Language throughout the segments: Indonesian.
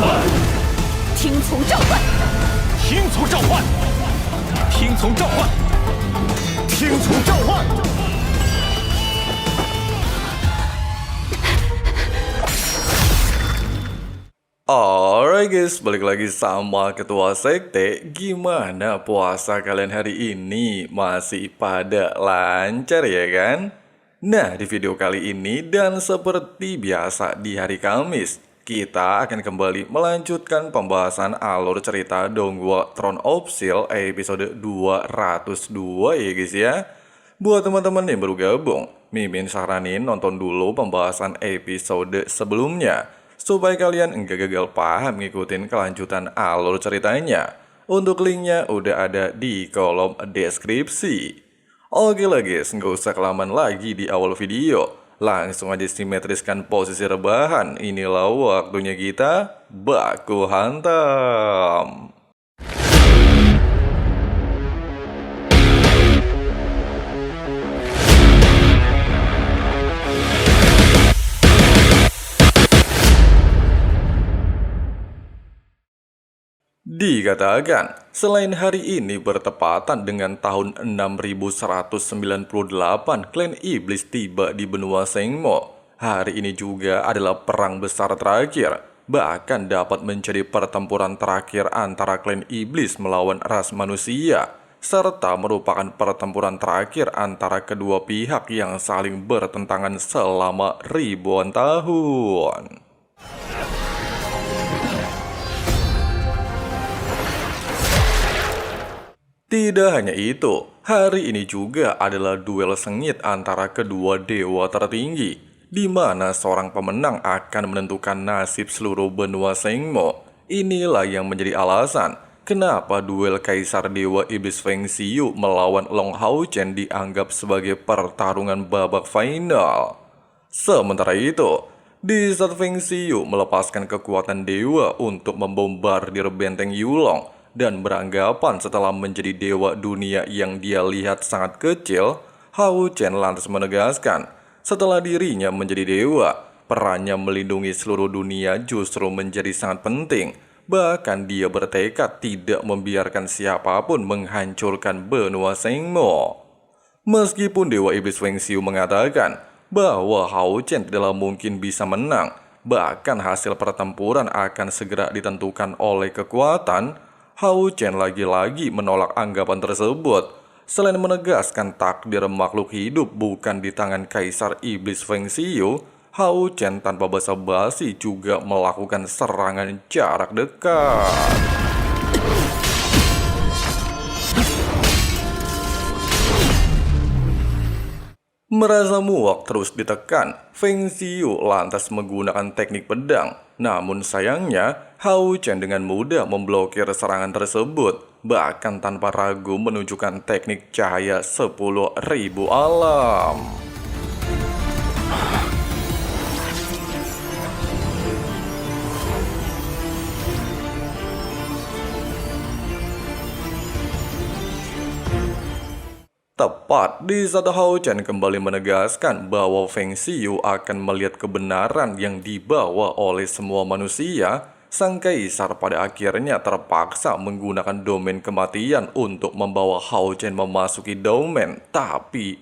听从召唤，听从召唤，听从召唤，听从召唤。Alright guys, balik lagi sama Ketua Sekte. Gimana puasa kalian hari ini? Masih pada lancar ya kan? Nah, di video kali ini dan seperti biasa di hari Kamis, kita akan kembali melanjutkan pembahasan alur cerita Donghua Throne of Steel episode 202 ya guys ya. Buat teman-teman yang baru gabung, Mimin saranin nonton dulu pembahasan episode sebelumnya supaya kalian enggak gagal paham ngikutin kelanjutan alur ceritanya. Untuk linknya udah ada di kolom deskripsi. Oke lah guys, nggak usah kelamaan lagi di awal video. Langsung aja simetriskan posisi rebahan. Inilah waktunya kita baku hantam. Dikatakan, selain hari ini bertepatan dengan tahun 6198 klan iblis tiba di benua Sengmo, hari ini juga adalah perang besar terakhir, bahkan dapat menjadi pertempuran terakhir antara klan iblis melawan ras manusia, serta merupakan pertempuran terakhir antara kedua pihak yang saling bertentangan selama ribuan tahun. Tidak hanya itu, hari ini juga adalah duel sengit antara kedua dewa tertinggi, di mana seorang pemenang akan menentukan nasib seluruh benua Sengmo. Inilah yang menjadi alasan kenapa duel Kaisar Dewa Iblis Feng Xiu melawan Long Hao Chen dianggap sebagai pertarungan babak final. Sementara itu, di saat Feng Xiu melepaskan kekuatan dewa untuk membombardir benteng Yulong, dan beranggapan setelah menjadi dewa dunia yang dia lihat sangat kecil, Hao Chen lantas menegaskan, setelah dirinya menjadi dewa, perannya melindungi seluruh dunia justru menjadi sangat penting. Bahkan dia bertekad tidak membiarkan siapapun menghancurkan benua Sengmo. Meskipun Dewa Iblis Feng Xiu mengatakan bahwa Hao Chen tidaklah mungkin bisa menang, bahkan hasil pertempuran akan segera ditentukan oleh kekuatan, Hao Chen lagi-lagi menolak anggapan tersebut. Selain menegaskan takdir makhluk hidup bukan di tangan Kaisar Iblis Feng Xiu, Hao Chen tanpa basa-basi juga melakukan serangan jarak dekat. Merasa muak terus ditekan, Feng Xiu lantas menggunakan teknik pedang. Namun sayangnya, Hao Chen dengan mudah memblokir serangan tersebut, bahkan tanpa ragu menunjukkan teknik cahaya 10.000 alam. Tepat di saat Hao Chen kembali menegaskan bahwa Feng Xiu akan melihat kebenaran yang dibawa oleh semua manusia, sang kaisar pada akhirnya terpaksa menggunakan domain kematian untuk membawa Hao Chen memasuki domain. Tapi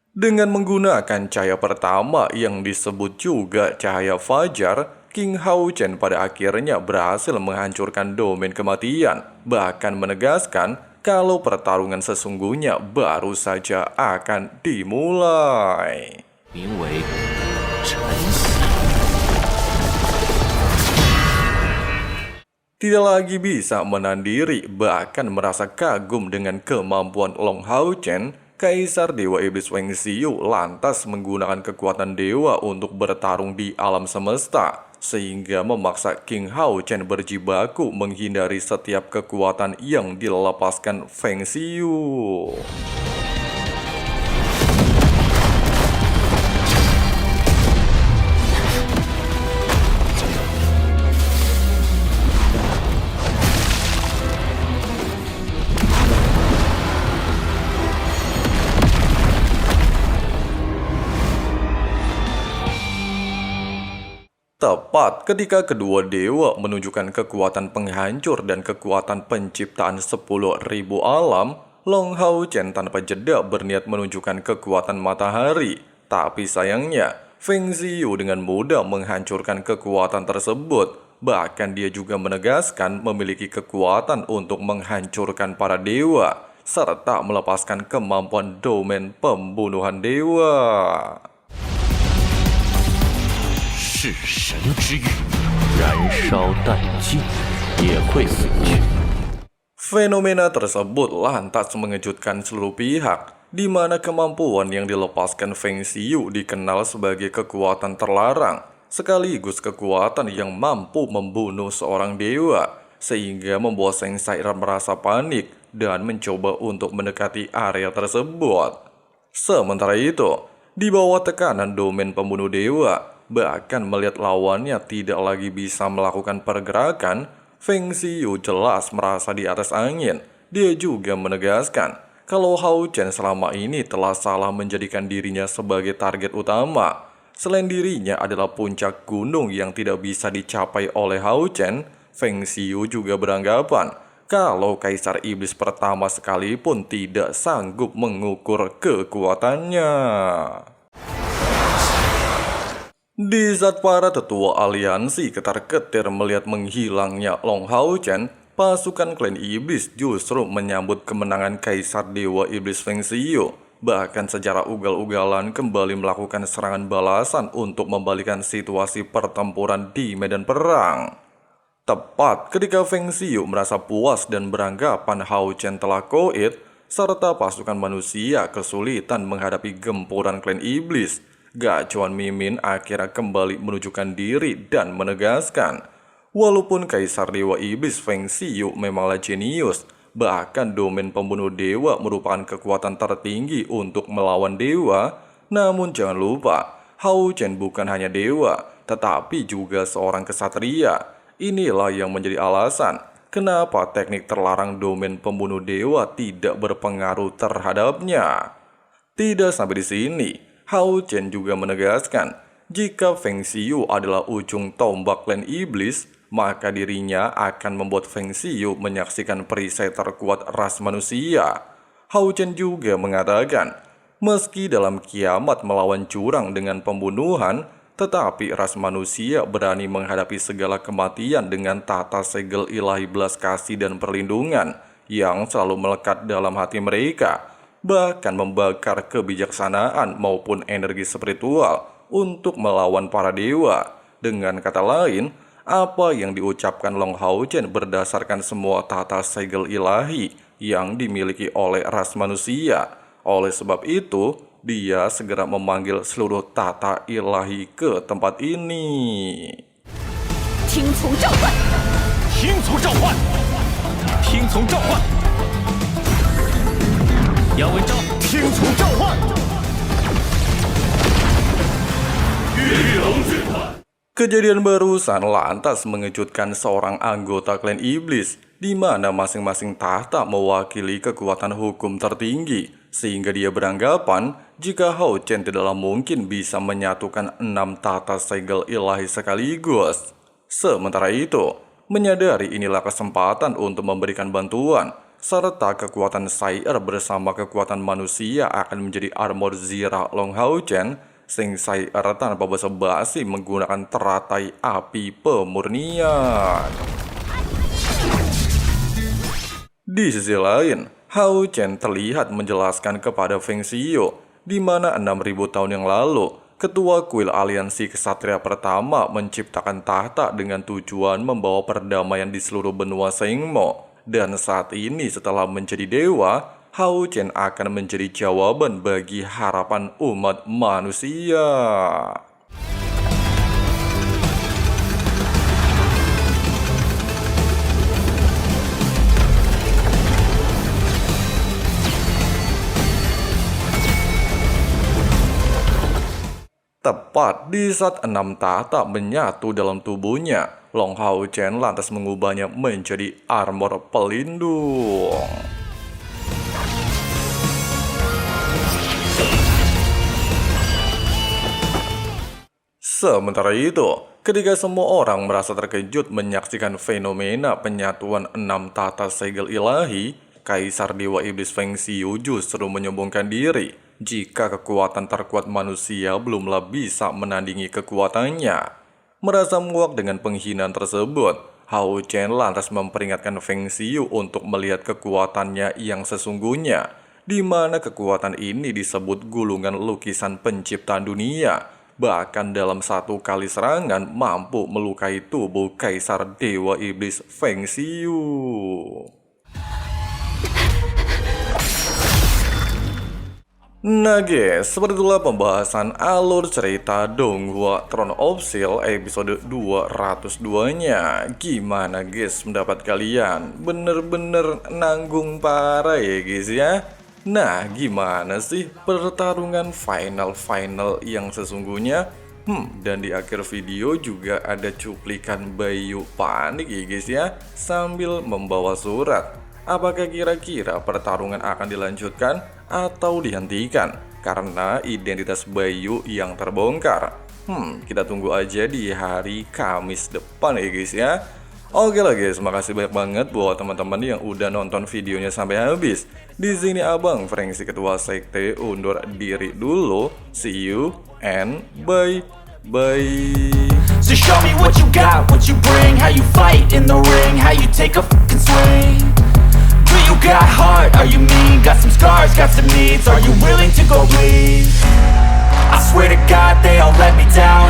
dengan menggunakan cahaya pertama yang disebut juga cahaya fajar, King Hao Chen pada akhirnya berhasil menghancurkan domain kematian, bahkan menegaskan kalau pertarungan sesungguhnya baru saja akan dimulai. Tidak lagi bisa menahan diri, bahkan merasa kagum dengan kemampuan Long Hao Chen, Kaisar Dewa Iblis Feng Xiu lantas menggunakan kekuatan dewa untuk bertarung di alam semesta, sehingga memaksa King Hao Chen berjibaku menghindari setiap kekuatan yang dilepaskan Feng Xiu. Tepat ketika kedua dewa menunjukkan kekuatan penghancur dan kekuatan penciptaan 10.000 alam, Long Hao Chen tanpa jeda berniat menunjukkan kekuatan matahari. Tapi sayangnya, Feng Ziyu dengan mudah menghancurkan kekuatan tersebut. Bahkan dia juga menegaskan memiliki kekuatan untuk menghancurkan para dewa, serta melepaskan kemampuan domain pembunuhan dewa. 是神之域，燃烧殆尽，也会死去。 Fenomena tersebut lantas mengejutkan seluruh pihak, di mana kemampuan yang dilepaskan Feng Ziyu dikenal sebagai kekuatan terlarang, sekaligus kekuatan yang mampu membunuh seorang dewa, sehingga membuat Zheng Sai'er merasa panik dan mencoba untuk mendekati area tersebut. Sementara itu, di bawah tekanan domain pembunuh dewa, bahkan melihat lawannya tidak lagi bisa melakukan pergerakan, Feng Ziyu jelas merasa di atas angin. Dia juga menegaskan kalau Hao Chen selama ini telah salah menjadikan dirinya sebagai target utama. Selain dirinya adalah puncak gunung yang tidak bisa dicapai oleh Hao Chen, Feng Ziyu juga beranggapan kalau Kaisar Iblis pertama sekalipun tidak sanggup mengukur kekuatannya. Di saat para tetua aliansi ketar-ketir melihat menghilangnya Long Hao Chen, pasukan klan iblis justru menyambut kemenangan Kaisar Dewa Iblis Feng Ziyu. Bahkan secara ugal-ugalan kembali melakukan serangan balasan untuk membalikan situasi pertempuran di medan perang. Tepat ketika Feng Ziyu merasa puas dan beranggapan Hao Chen telah koit, serta pasukan manusia kesulitan menghadapi gempuran klan iblis, Gacuan Mimin akhirnya kembali menunjukkan diri dan menegaskan, walaupun Kaisar Dewa Iblis Feng Ziyu memanglah jenius, bahkan domain pembunuh dewa merupakan kekuatan tertinggi untuk melawan dewa, namun jangan lupa, Hao Chen bukan hanya dewa, tetapi juga seorang kesatria. Inilah yang menjadi alasan kenapa teknik terlarang domain pembunuh dewa tidak berpengaruh terhadapnya. Tidak sampai di sini, Hao Chen juga menegaskan, jika Feng Ziyu adalah ujung tombak klan iblis, maka dirinya akan membuat Feng Ziyu menyaksikan perisai terkuat ras manusia. Hao Chen juga mengatakan, meski dalam kiamat melawan curang dengan pembunuhan, tetapi ras manusia berani menghadapi segala kematian dengan tata segel ilahi belas kasih dan perlindungan yang selalu melekat dalam hati mereka, bahkan membakar kebijaksanaan maupun energi spiritual untuk melawan para dewa. Dengan kata lain, apa yang diucapkan Long Hao Chen berdasarkan semua tata segel ilahi yang dimiliki oleh ras manusia. Oleh sebab itu, dia segera memanggil seluruh tata ilahi ke tempat ini. 听从召唤，听从召唤，听从召唤，杨文昭，听从召唤，玉龙军团。 Kejadian barusan lantas mengejutkan seorang anggota klan iblis, di mana masing-masing tahta mewakili kekuatan hukum tertinggi, sehingga dia beranggapan jika Hao Chen tidaklah mungkin bisa menyatukan 6 tata segel ilahi sekaligus. Sementara itu, menyadari inilah kesempatan untuk memberikan bantuan, serta kekuatan Sai'er bersama kekuatan manusia akan menjadi armor zirah Long Hao Chen. Zheng Sai'er tanpa basa-basi menggunakan teratai api pemurnian. Di sisi lain, Hao Chen terlihat menjelaskan kepada Feng Ziyu, di mana 6.000 tahun yang lalu, ketua kuil aliansi kesatria pertama menciptakan tahta dengan tujuan membawa perdamaian di seluruh benua Sengmo. Dan saat ini setelah menjadi dewa, Hao Chen akan menjadi jawaban bagi harapan umat manusia. Tepat di saat 6 tahta menyatu dalam tubuhnya, Long Hao Chen lantas mengubahnya menjadi armor pelindung. Sementara itu, Ketika semua orang merasa terkejut menyaksikan fenomena penyatuan 6 tata segel ilahi, Kaisar Dewa Iblis Feng Xiu justru menyombongkan diri jika kekuatan terkuat manusia belumlah bisa menandingi kekuatannya. Merasa muak dengan penghinaan tersebut, Hao Chen lantas memperingatkan Feng Xiu untuk melihat kekuatannya yang sesungguhnya, di mana kekuatan ini disebut gulungan lukisan penciptaan dunia. Bahkan dalam satu kali serangan mampu melukai tubuh Kaisar Dewa Iblis Feng Xiu. Nah guys, seperti itulah pembahasan alur cerita Donghua Throne of Steel episode 202-nya. Gimana guys pendapat kalian? Bener-bener nanggung parah ya guys ya. Nah, gimana sih pertarungan final yang sesungguhnya? Dan di akhir video juga ada cuplikan Bayu panik ya guys ya, sambil membawa surat. Apakah kira-kira pertarungan akan dilanjutkan atau dihentikan karena identitas Bayu yang terbongkar? Kita tunggu aja di hari Kamis depan ya guys ya. Oke lah guys, makasih banyak banget buat teman-teman yang udah nonton videonya sampai habis. Di sini Abang Frengsi Ketua Sekte undur diri dulu. See you and bye. So show me what you got, what you bring, how you fight in the ring, how you take a fucking swing. Do you got heart? Are you mean? Got some scars, got some needs. Are you willing to go bleed? I swear to God they all let me down.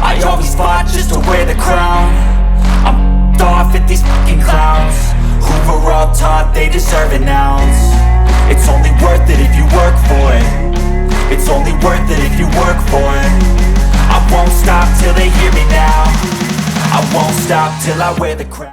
I always fought just to wear the crown. I'm off at these fucking clowns who were all taught they deserve an ounce. It's only worth it if you work for it. It's only worth it if you work for it. I won't stop till they hear me now. I won't stop till I wear the crown.